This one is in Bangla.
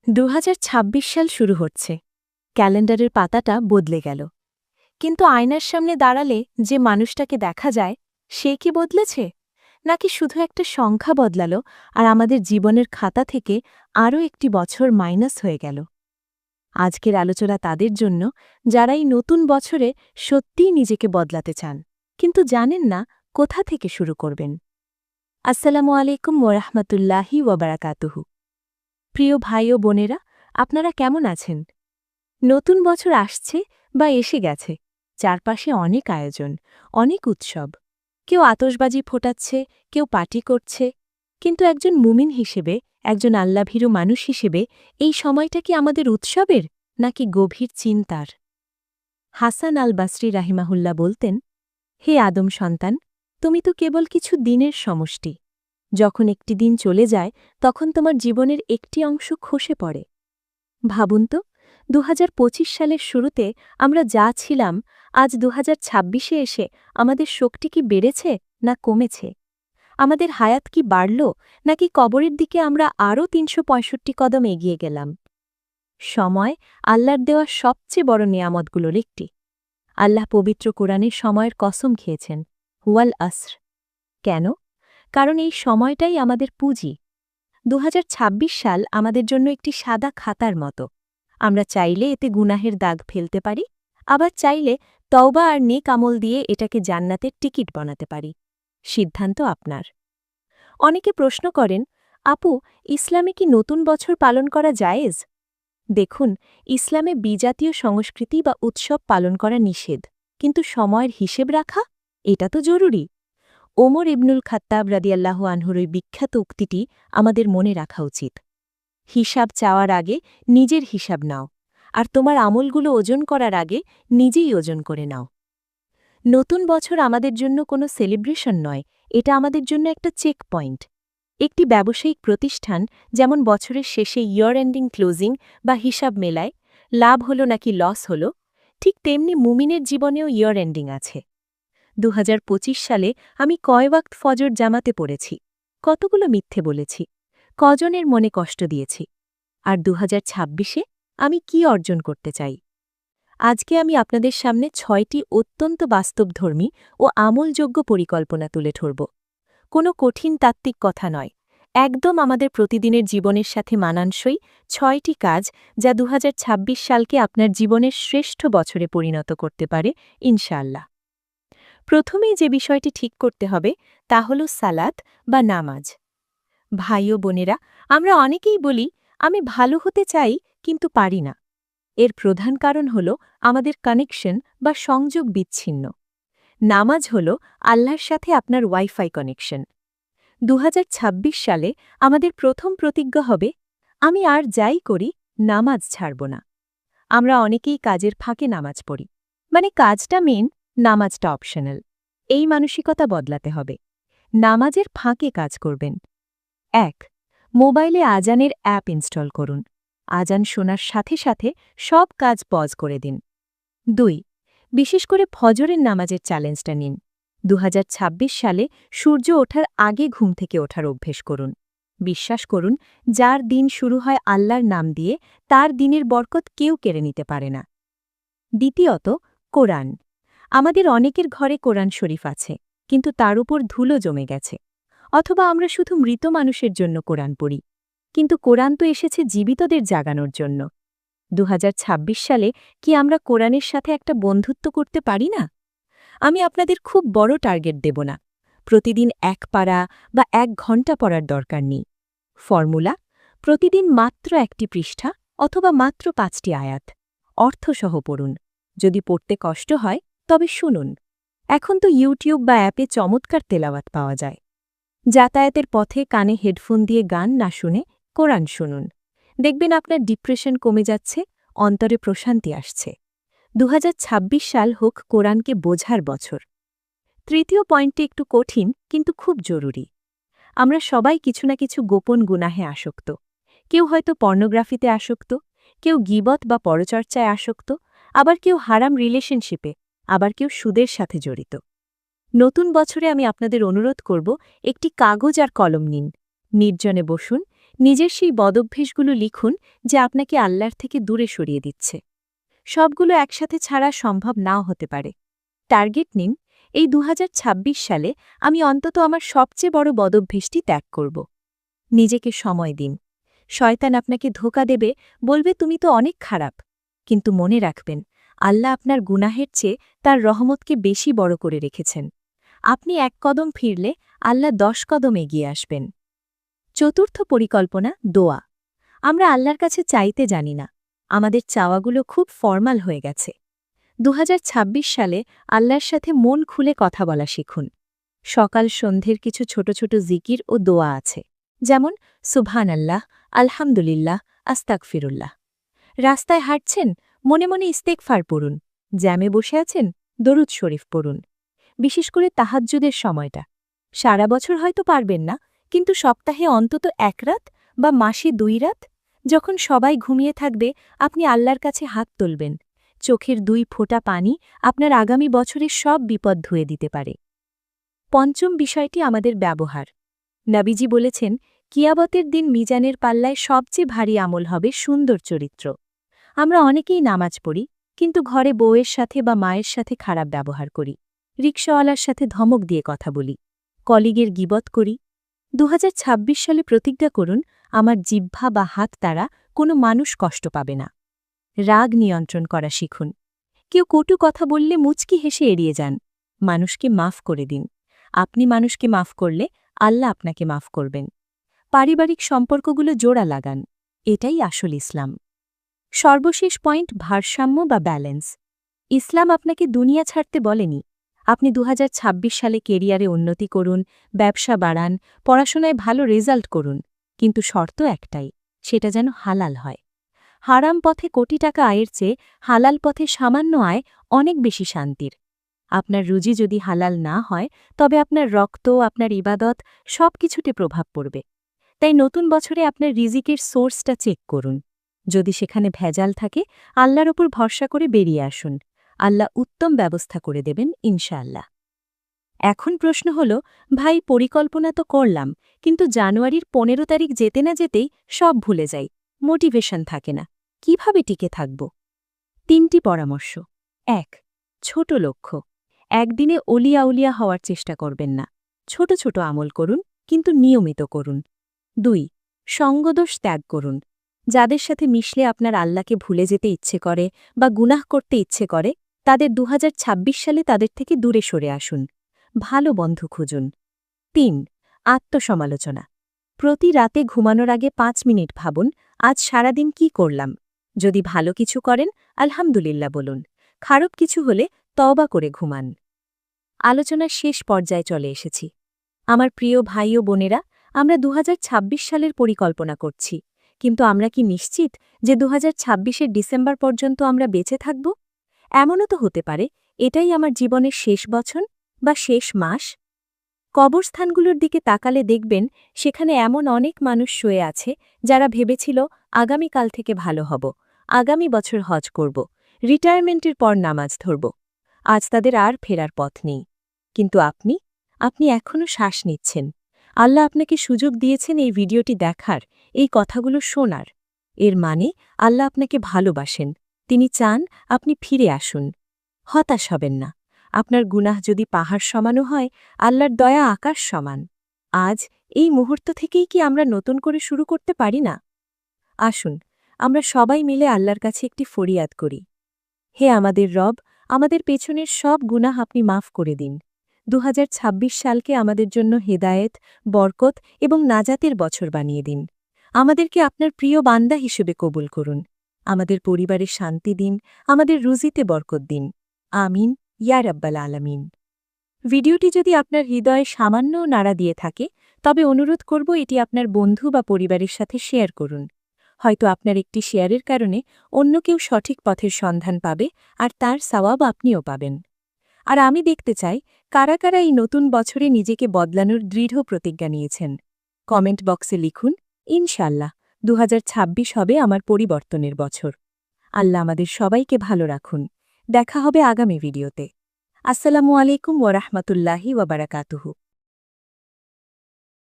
২০২৬ সাল শুরু হচ্ছে। ক্যালেন্ডারের পাতাটা বদলে গেল। কিন্তু আয়নার সামনে দাঁড়ালে যে মানুষটাকে দেখা যায়, সে কি বদলেছে? নাকি শুধু একটা সংখ্যা বদলাল আর আমাদের জীবনের খাতা থেকে আরও একটি বছর মাইনাস হয়ে গেল? আজকের আলোচনা তাদের জন্য, যারা এই নতুন বছরে সত্যিই নিজেকে বদলাতে চান, কিন্তু জানেন না কোথা থেকে শুরু করবেন। আসসালামু আলাইকুম ওরহমতুল্লাহি ওয়াবারাকাতুহু। প্রিয় ভাই ও বোনেরা, আপনারা কেমন আছেন? নতুন বছর আসছে বা এসে গেছে। চারপাশে অনেক আয়োজন, অনেক উৎসব। কেউ আতশবাজি ফোটাচ্ছে, কেউ পার্টি করছে। কিন্তু একজন মুমিন হিসেবে, একজন আল্লাভীরু মানুষ হিসেবে এই সময়টা কি আমাদের উৎসবের নাকি গভীর চিন্তার? হাসান আল বাসরি রাহিমাহুল্লাহ বলতেন, হে আদম সন্তান, তুমি তো কেবল কিছু দিনের সমষ্টি। যখন একটি দিন চলে যায়, তখন তোমার জীবনের একটি অংশ খসে পড়ে। ভাবুন তো, ২০২৫ সালের শুরুতে আমরা যা ছিলাম, আজ ২০২৬-এ এসে আমাদের শক্তি কি বেড়েছে না কমেছে? আমাদের হায়াত কি বাড়ল নাকি কবরের দিকে আমরা আরও ৩৬৫ কদম এগিয়ে গেলাম? সময় আল্লাহর দেওয়া সবচেয়ে বড় নেয়ামতগুলোর একটি। আল্লাহ পবিত্র কোরআনে সময়ের কসম খেয়েছেন, হুয়াল আসর। কেন? কারণ এই সময়টাই আমাদের পুঁজি। ২০২৬ সাল আমাদের জন্য একটি সাদা খাতার মতো। আমরা চাইলে এতে গুনাহের দাগ ফেলতে পারি, আবার চাইলে তওবা আর নেক আমল দিয়ে এটাকে জান্নাতের টিকিট বানাতে পারি। সিদ্ধান্ত আপনার। অনেকে প্রশ্ন করেন, আপু, ইসলামে কি নতুন বছর পালন করা জায়েজ? দেখুন, ইসলামে বিজাতীয় সংস্কৃতি বা উৎসব পালন করা নিষেধ, কিন্তু সময়ের হিসেব রাখা, এটা তো জরুরি। ওমর ইবনুল খাত্তাব রাদিয়াল্লাহু আনহুর ওই বিখ্যাত উক্তিটি আমাদের মনে রাখা উচিত। হিসাব চাওয়ার আগে নিজের হিসাব নাও, আর তোমার আমলগুলো ওজন করার আগে নিজেই ওজন করে নাও। নতুন বছর আমাদের জন্য কোনো সেলিব্রেশন নয়, এটা আমাদের জন্য একটা চেক পয়েন্ট। একটি ব্যবসায়িক প্রতিষ্ঠান যেমন বছরের শেষে ইয়ার এন্ডিং ক্লোজিং বা হিসাব মেলায়, লাভ হলো নাকি লস হলো, ঠিক তেমনি মুমিনের জীবনেও ইয়ার এন্ডিং আছে। ২০২৫ সালে আমি কয় ওয়াক্ত ফজর জামাতে পড়েছি, কতগুলো মিথ্যে বলেছি, কজনের মনে কষ্ট দিয়েছি, আর ২০২৬-এ আমি কি অর্জন করতে চাই? আজকে আমি আপনাদের সামনে ৬টি অত্যন্ত বাস্তবধর্মী ও আমলযোগ্য পরিকল্পনা তুলে ধরব। কোনো কঠিন তাত্ত্বিক কথা নয়, একদম আমাদের প্রতিদিনের জীবনের সাথে মানানসই ৬টি কাজ, যা ২০২৬ সালকে আপনার জীবনের শ্রেষ্ঠ বছরে পরিণত করতে পারে, ইনশাআল্লাহ। প্রথমেই যে বিষয়টি ঠিক করতে হবে তা হল সালাত বা নামাজ। ভাই ও বোনেরা, আমরা অনেকেই বলি, আমি ভালো হতে চাই কিন্তু পারি না। এর প্রধান কারণ হল আমাদের কানেকশন বা সংযোগ বিচ্ছিন্ন। নামাজ হল আল্লাহর সাথে আপনার ওয়াইফাই কানেকশন। ২০২৬ সালে আমাদের প্রথম প্রতিজ্ঞা হবে, আমি আর যাই করি, নামাজ ছাড়ব না। আমরা অনেকেই কাজের ফাঁকে নামাজ পড়ি, মানে কাজটা মেন, নামাজটা অপশনাল। এই মানসিকতা বদলাতে হবে। নামাজের ফাঁকে কাজ করবেন। ১. মোবাইলে আজানের অ্যাপ ইনস্টল করুন। আজান শোনার সাথে সাথে সব কাজ পজ করে দিন। ২. বিশেষ করে ফজরের নামাজের চ্যালেঞ্জটা নিন। ২০২৬ সালে সূর্য ওঠার আগে ঘুম থেকে ওঠার অভ্যেস করুন। বিশ্বাস করুন, যার দিন শুরু হয় আল্লাহর নাম দিয়ে, তার দিনের বরকত কেউ কেড়ে নিতে পারে না। দ্বিতীয়ত, কোরআন। আমাদের অনেকের ঘরে কোরআন শরীফ আছে, কিন্তু তার উপর ধুলো জমে গেছে। অথবা আমরা শুধু মৃত মানুষের জন্য কোরআন পড়ি, কিন্তু কোরআন তো এসেছে জীবিতদের জাগানোর জন্য। ২০২৬ সালে কি আমরা কোরআনের সাথে একটা বন্ধুত্ব করতে পারি না? আমি আপনাদের খুব বড় টার্গেট দেব না। প্রতিদিন ১ পারা বা ১ ঘণ্টা পড়ার দরকার নেই। ফর্মুলা: প্রতিদিন মাত্র ১টি পৃষ্ঠা অথবা মাত্র ৫টি আয়াত। অর্থসহ পড়ুন। যদি পড়তে কষ্ট হয়, তবে শুনুন। এখন তো ইউটিউব বা অ্যাপে চমৎকার তেলাওয়াত পাওয়া যায়। যাতায়াতের পথে কানে হেডফোন দিয়ে গান না শুনে কোরআন শুনুন। দেখবেন আপনার ডিপ্রেশন কমে যাচ্ছে, অন্তরে প্রশান্তি আসছে। ২০২৬ সাল হোক কোরআনকে বোঝার বছর। তৃতীয় পয়েন্টটি একটু কঠিন, কিন্তু খুব জরুরি। আমরা সবাই কিছু না কিছু গোপন গুনাহে আসক্ত। কেউ হয়তো পর্নোগ্রাফিতে আসক্ত, কেউ গীবত বা পরচর্চায় আসক্ত, আবার কেউ হারাম রিলেশনশিপে, আবার কেউ সুদের সাথে জড়িত। নতুন বছরে আমি আপনাদের অনুরোধ করব, একটি কাগজ আর কলম নিন। নির্জনে বসুন, নিজের সেই বদভ্যাসগুলো লিখুন যে আপনাকে আল্লাহর থেকে দূরে সরিয়ে দিচ্ছে। সবগুলো একসাথে ছাড়া সম্ভব নাও হতে পারে। টার্গেট নিন, এই ২০২৬ সালে আমি অন্তত আমার সবচেয়ে বড় বদভ্যাসটি ত্যাগ করব। নিজেকে সময় দিন। শয়তান আপনাকে ধোঁকা দেবে, বলবে তুমি তো অনেক খারাপ। কিন্তু মনে রাখবেন, আল্লাহ আপনার গুনাহের চেয়ে তার রহমতকে বেশি বড় করে রেখেছেন। আপনি এক কদম ফিরলে আল্লাহ ১০ কদম এগিয়ে আসবেন। চতুর্থ পরিকল্পনা, দোয়া। আমরা আল্লাহর কাছে চাইতে জানি না। আমাদের চাওয়াগুলো খুব ফরমাল হয়ে গেছে। ২০২৬ সালে আল্লাহর সাথে মন খুলে কথা বলা শিখুন। সকাল সন্ধ্যের কিছু ছোট ছোট জিকির ও দোয়া আছে, যেমন সুবহানাল্লাহ, আলহামদুলিল্লাহ, আস্তাগফিরুল্লাহ। রাস্তায় হাঁটছেন, মনে মনে ইস্তেগফার পড়ুন। জ্যামে বসে আছেন, দরুদ শরীফ পড়ুন। বিশেষ করে তাহাজ্জুদের সময়টা। সারা বছর হয়তো পারবেন না, কিন্তু সপ্তাহে অন্তত ১ রাত বা মাসে ২ রাত, যখন সবাই ঘুমিয়ে থাকবে, আপনি আল্লাহর কাছে হাত তুলবেন। চোখের ২ ফোঁটা পানি আপনার আগামী বছরের সব বিপদ ধুয়ে দিতে পারে। পঞ্চম বিষয়টি আমাদের ব্যবহার। নবীজি বলেছেন, কিয়ামতের দিন মিজানের পাল্লায় সবচেয়ে ভারী আমল হবে সুন্দর চরিত্র। আমরা অনেকেই নামাজ পড়ি, কিন্তু ঘরে বউয়ের সাথে বা মায়ের সাথে খারাপ ব্যবহার করি। রিকশাওয়ালার সাথে ধমক দিয়ে কথা বলি। কলিগের গীবত করি। ২০২৬ সালে প্রতিজ্ঞা করুন, আমার জিহ্বা বা হাত দ্বারা কোনো মানুষ কষ্ট পাবে না। রাগ নিয়ন্ত্রণ করা শিখুন। কেউ কটু কথা বললে মুচকি হেসে এড়িয়ে যান। মানুষকে মাফ করে দিন। আপনি মানুষকে মাফ করলে আল্লাহ আপনাকে মাফ করবেন। পারিবারিক সম্পর্কগুলো জোড়া লাগান। এটাই আসল ইসলাম। সর্বশেষ পয়েন্ট, ভারসাম্য বা ব্যালেন্স। ইসলাম আপনাকে দুনিয়া ছাড়তে বলেনি। আপনি ২০২৬ সালে কেরিয়ারে উন্নতি করুন, ব্যবসা বাড়ান, পড়াশোনায় ভালো রেজাল্ট করুন, কিন্তু শর্ত একটাই, সেটা যেন হালাল হয়। হারাম পথে কোটি টাকা আয়ের চেয়ে হালাল পথে সামান্য আয় অনেক বেশি শান্তির। আপনার রুজি যদি হালাল না হয়, তবে আপনার রক্ত, আপনার ইবাদত সবকিছুতে প্রভাব পড়বে। তাই নতুন বছরে আপনার রিজিকের সোর্সটা চেক করুন। যদি সেখানে ভেজাল থাকে, আল্লাহর ওপর ভরসা করে বেরিয়ে আসুন। আল্লাহ উত্তম ব্যবস্থা করে দেবেন ইনশাআল্লাহ। এখন প্রশ্ন হল, ভাই পরিকল্পনা তো করলাম, কিন্তু জানুয়ারির ১৫ তারিখ যেতে না যেতেই সব ভুলে যাই, মোটিভেশন থাকে না। কিভাবে টিকে থাকব? ৩টি পরামর্শ। ১. ছোট লক্ষ্য। একদিনে অলিয়া উলিয়া হওয়ার চেষ্টা করবেন না। ছোট ছোট আমল করুন, কিন্তু নিয়মিত করুন। ২. সঙ্গদোষ ত্যাগ করুন। যাদের সাথে মিশলে আপনার আল্লাহকে ভুলে যেতে ইচ্ছে করে বা গুনাহ করতে ইচ্ছে করে, তাদের ২০২৬ সালে তাদের থেকে দূরে সরে আসুন। ভালো বন্ধু খুঁজুন। ৩. আত্মসমালোচনা। প্রতি রাতে ঘুমানোর আগে ৫ মিনিট ভাবুন, আজ সারাদিন কি করলাম। যদি ভালো কিছু করেন, আলহামদুলিল্লাহ বলুন। খারাপ কিছু হলে তওবা করে ঘুমান। আলোচনার শেষ পর্যায়ে চলে এসেছি। আমার প্রিয় ভাই ও বোনেরা, আমরা ২০২৬ সালের পরিকল্পনা করছি, কিন্তু আমরা কি নিশ্চিত যে ২০২৬-এর ডিসেম্বর পর্যন্ত আমরা বেঁচে থাকব? এমনও তো হতে পারে এটাই আমার জীবনের শেষ বছর বা শেষ মাস। কবরস্থানগুলোর দিকে তাকালে দেখবেন, সেখানে এমন অনেক মানুষ শুয়ে আছে যারা ভেবেছিল আগামীকাল থেকে ভালো হব, আগামী বছর হজ করব, রিটায়ারমেন্টের পর নামাজ ধরব। আজ তাদের আর ফেরার পথ নেই। কিন্তু আপনি এখনও শ্বাস নিচ্ছেন। আল্লাহ আপনাকে সুযোগ দিয়েছেন এই ভিডিওটি দেখার, এই কথাগুলো শোনার। এর মানে আল্লাহ আপনাকে ভালোবাসেন। তিনি চান আপনি ফিরে আসুন। হতাশ হবেন না। আপনার গুনাহ যদি পাহাড় সমানও হয়, আল্লাহর দয়া আকাশ সমান। আজ এই মুহূর্ত থেকেই কি আমরা নতুন করে শুরু করতে পারি না? আসুন, আমরা সবাই মিলে আল্লাহর কাছে একটি ফরিয়াদ করি। হে আমাদের রব, আমাদের পেছনের সব গুনাহ আপনি মাফ করে দিন। ২০২৬ সালকে আমাদের জন্য হেদায়েত, বরকত এবং নাজাতের বছর বানিয়ে দিন। আমাদেরকে আপনার প্রিয় বান্দা হিসেবে কবুল করুন। আমাদের পরিবারের শান্তি দিন, আমাদের রুজিতে বরকত দিন। আমিন, ইয়া রাব্বাল আলামিন। ভিডিওটি যদি আপনার হৃদয়ে সামান্যও নাড়া দিয়ে থাকে, তবে অনুরোধ করব এটি আপনার বন্ধু বা পরিবারের সাথে শেয়ার করুন। হয়তো আপনার একটি শেয়ারের কারণে অন্য কেউ সঠিক পথের সন্ধান পাবে, আর তার সওয়াব আপনিও পাবেন। আর আমি দেখতে চাই, কারা কারা এই নতুন বছরে নিজেকে বদলানোর দৃঢ় প্রতিজ্ঞা নিয়েছেন। কমেন্ট বক্সে লিখুন, ইনশাল্লাহ ২০২৬ হবে আমার পরিবর্তনের বছর। আল্লাহ আমাদের সবাইকে ভালো রাখুন। দেখা হবে আগামী ভিডিওতে। আসসালামু আলাইকুম ওয়া রাহমাতুল্লাহি ওয়া বারাকাতুহু।